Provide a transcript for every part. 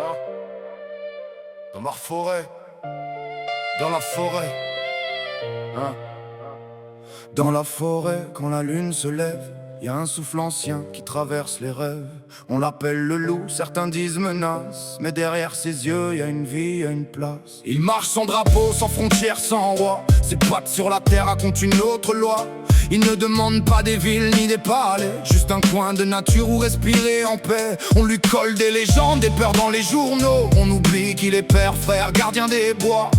Hein? Dans ma forêt, dans la forêt, hein? Dans la forêt, quand la lune se lève, y a un souffle ancien qui traverse les rêves. On l'appelle le loup, certains disent menace, mais derrière ses yeux, y a une vie, y a une place. Il marche sans drapeau, sans frontières, sans roi. Ses pattes sur la terre racontent une autre loi. Il ne demande pas des villes ni des palais, juste un coin de nature où respirer en paix. On lui colle des légendes, des peurs dans les journaux. On oublie qu'il est père, frère, gardien des bois.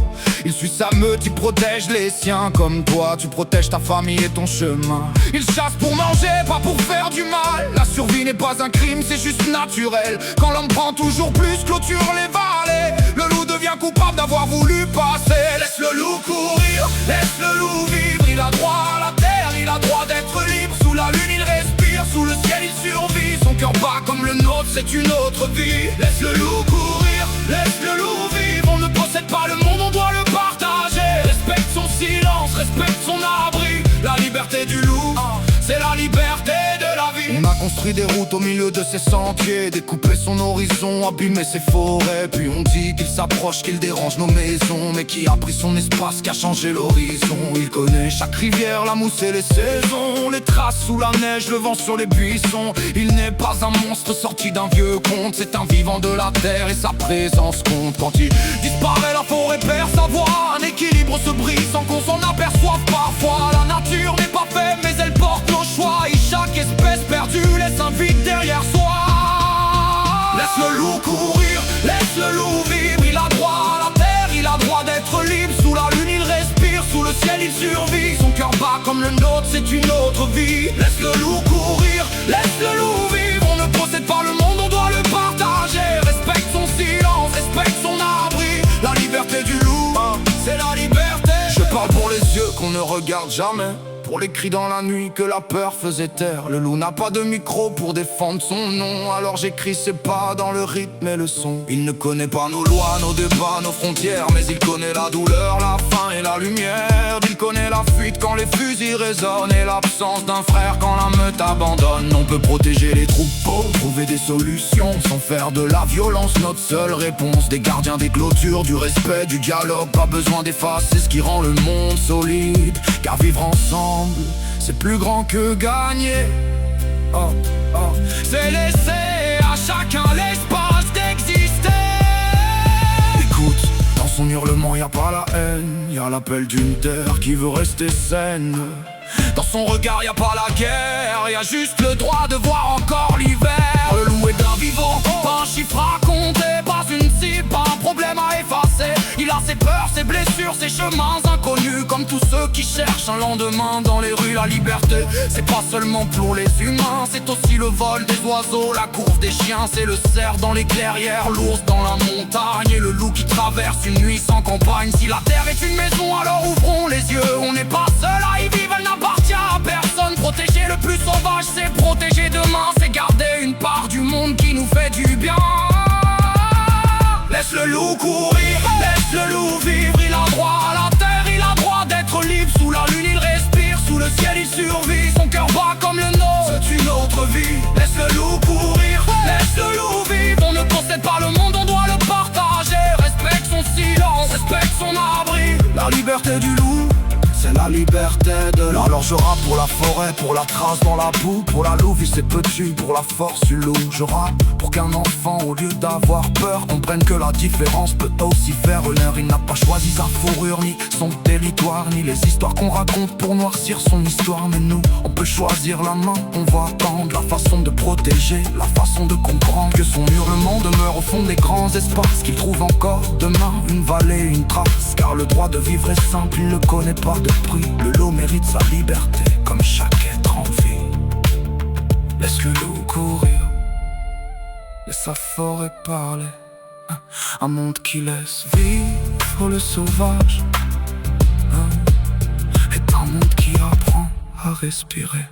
Il suit sa meute, il protège les siens. Comme toi, tu protèges ta famille et ton chemin. Il chasse pour manger, pas pour faire du mal. La survie n'est pas un crime, c'est juste naturel. Quand l'homme prend toujours plus, clôture les vallées. Le loup devient coupable d'avoir voulu passer. Laisse le loup courir, laisse le loup vivre. Il a droit à la terre, il a droit d'être libre. Sous la lune il respire, sous le ciel il survit. Son cœur bat comme le nôtre, c'est une autre vie. Laisse le loup courir, laisse le loup vivre. On ne possède pas le monde, on doit le partager. Respecte son silence, respecte son abri. La liberté du loup, c'est la liberté de la vie. On a construit des routes au milieu de ces sentiers, découpé son horizon, abîmé ses forêts. Puis on dit qu'il s'approche, qu'il dérange nos maisons, mais qui a pris son espace, qui a changé l'horizon. Il connaît chaque rivière, la mousse et les saisons, les traces sous la neige, le vent sur les buissons. Il n'est pas un monstre sorti d'un vieux conte, c'est un vivant de la terre et sa présence compte. Quand il disparaît, la forêt perd sa voix, un équilibre se brise sans qu'on s'en aperçoive parfois. La nature n'est pas faite, mais elle porte nos choix, et chaque espèce perdue laisse un vide derrière soi. Laisse le loup courir, laisse le loup vivre. Il a droit à la terre, il a droit d'être libre. Sous la lune il respire, sous le ciel il survit. Son cœur bat comme le nôtre, c'est une autre vie. Laisse le loup courir, laisse le loup vivre. On ne possède pas le monde, on doit le partager. Respecte son silence, respecte son abri. La liberté du loup, c'est la liberté. Je parle pour les yeux qu'on ne regarde jamais, pour les cris dans la nuit que la peur faisait taire. Le loup n'a pas de micro pour défendre son nom, alors j'écris ses pas dans le rythme et le son. Il ne connaît pas nos lois, nos débats, nos frontières, mais il connaît la douleur, la faim et la lumière. Il connaît la fuite quand les fusils résonnent, et l'absence d'un frère quand la meute abandonne. On peut protéger les troupeaux, trouver des solutions, sans faire de la violence notre seule réponse. Des gardiens des clôtures, du respect, du dialogue, pas besoin d'effacer ce qui rend le monde solide. Car vivre ensemble, c'est plus grand que gagner. C'est laisser à chacun l'espace d'exister. Écoute, dans son hurlement y a pas la haine, y a l'appel d'une terre qui veut rester saine. Dans son regard y a pas la guerre, y a juste le droit de voir encore l'hiver. Le loup est un vivant, pas un chiffre à compter, pas une cible, pas un problème à effacer. Il a ses peurs, ses blessures, ses chemins inconnus, comme tous ceux qui cherchent un lendemain dans les rues. La liberté, c'est pas seulement pour les humains, c'est aussi le vol des oiseaux, la course des chiens. C'est le cerf dans les clairières, l'ours dans la montagne, et le loup qui traverse une nuit sans campagne. Si la terre est une maison, alors ouvrons les yeux. On n'est pas seul à y vivre, elle n'appartient à personne. Protéger le plus sauvage, c'est protéger demain. C'est garder une part du monde qui nous fait du bien. Laisse le loup courir, laisse le loup vivre. Il a droit à la terre, il a droit d'être libre. Sous la lune il respire, sous le ciel il survit. Son cœur bat comme le nôtre, c'est une autre vie. Laisse le loup courir, laisse le loup vivre. On ne possède pas le monde, on doit le partager. Respecte son silence, respecte son abri. La liberté du loup, c'est la liberté de l'homme. Alors je rappe pour la forêt, pour la trace dans la boue, pour la louve et ses petits, pour la force du loup. Je rappe pour qu'un enfant, au lieu d'avoir peur, comprenne que la différence peut aussi faire honneur. Il n'a pas choisi sa fourrure, ni son territoire, ni les histoires qu'on raconte pour noircir son histoire. Mais nous, on peut choisir la main, on va attendre la façon de protéger, la façon de comprendre que son hurlement demeure au fond des grands espaces, qu'il trouve encore demain une vallée, une trace. Car le droit de vivre est simple, il ne connaît pas de prix. Le loup mérite sa liberté, comme chaque être en vie. Laisse le loup courir, laisse sa forêt parler. Un monde qui laisse vivre le sauvage, est un monde qui apprend à respirer.